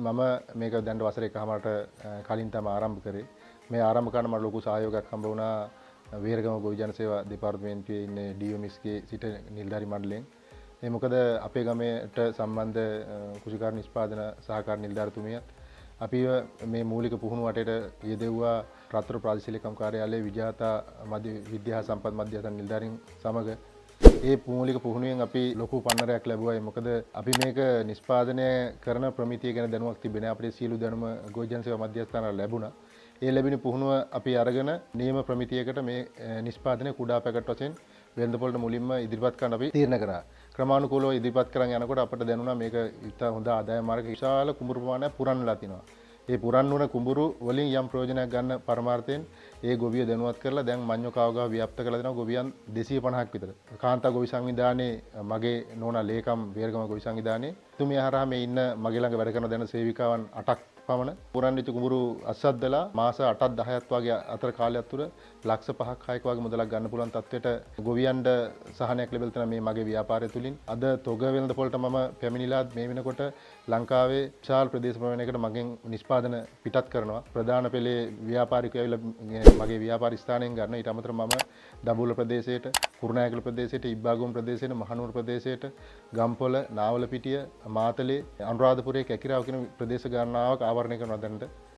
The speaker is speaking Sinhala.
මම මේක දැන් වසර එකමාරට කලින් තමයි ආරම්භ කරේ. මේ ආරම්භ කරන මට ලොකු සහයෝගයක් හම්බ වුණා වේරගම ගොවි ජන සේවා දෙපාර්තමේන්තුවේ ඉන්න ඩීඑම්එස්ගේ සිට නිලධාරි මණ්ඩලයෙන්. ඒ මොකද අපේ ගමේට සම්බන්ධ කෘෂිකාර්ය නිෂ්පාදන සහකාර නිලධාරිතුමිය අපිව මේ මූලික පුහුණු වටේට යෙදෙව්වා රාත්‍ර ප්‍රාදේශීය කාර්යාලයේ විජාතා මධ්‍ය විද්‍යා සම්පත් මධ්‍යස්ථාන නිලධාරීන් සමග ඒ මූලික පුහුණුවෙන් අපි ලොකු පන්නරයක් ලැබුවා. මොකද අපි මේක නිෂ්පාදනය කරන ප්‍රමිතිය ගැන දැනුමක් තිබෙන්නේ. අපිට සියලු දැනුම ගොවි ජන සේවා මධ්‍යස්ථාන ලැබුණා. ඒ ලැබෙන පුහුණුව අපි අරගෙන නියම ප්‍රමිතියකට මේ නිෂ්පාදනය කුඩා පැකට් වශයෙන් වෙළඳපොළට මුලින්ම ඉදිරිපත් කරන්න අපි තීරණය කරා. ක්‍රමානුකූලව ඉදිරිපත් කරන් යනකොට අපිට දැනුණා මේක ඉතා හොඳ ආදායම් මාර්ග විශාල කුඹුරු ප්‍රමාණයක් පුරන්නලා තිනවා. ඒ පුරන් වුණ කුඹුරු වලින් යම් ප්‍රයෝජනයක් ගන්න පරමාර්ථයෙන් ඒ ගොවිය දැනුවත් කරලා දැන් මඤ්ඤෝ කාවගාව ව්‍යාප්ත කරලා දෙනවා ගොවියන් 250ක් විතර. කාන්තා ගොවි සංවිධානයේ මගේ නෝනා ලේකම් වේරගම ගොවි සංවිධානයේ තුමිය හරහා මේ ඉන්න මගේ ළඟ වැඩ කරන දැන සේවිකාවන් 8ක් පමණ පුරන් වෙච්ච කුඹුරු අස්සද්දලා මාස 8ක් 10ක් වගේ අතර කාලයක් තුර ලක්ෂ 5ක් 6ක වගේ මුදලක් ගන්න පුළුවන් තත්ත්වයට ගොවියන්ට සහනයක් ලැබෙලා තියෙන මේ මගේ ව්‍යාපාරය තුලින් අද තොග වෙළඳපොළට මම පැමිණිලා මේ වෙනකොට ලංකාවේ විශාල ප්‍රදේශ ප්‍රමාණයකට මගෙන් නිෂ්පාදන පිටත් කරනවා ප්‍රධාන පෙළේ ව්‍යාපාරිකයෝ ඇවිල්ලා මගේ ව්‍යාපාර ස්ථානයෙන් ගන්න ඊට අමතරව මම දඹුල්ල ප්‍රදේශයට කුරුණෑගල ප්‍රදේශයට ඉබ්බාගොම් ප්‍රදේශයට මහනුවර ප්‍රදේශයට ගම්පොළ නාවලපිටිය මාතලේ අනුරාධපුරයේ කැකිරාව කියන ප්‍රදේශ ගණනාවක් ආවරණය කරනවා දැනට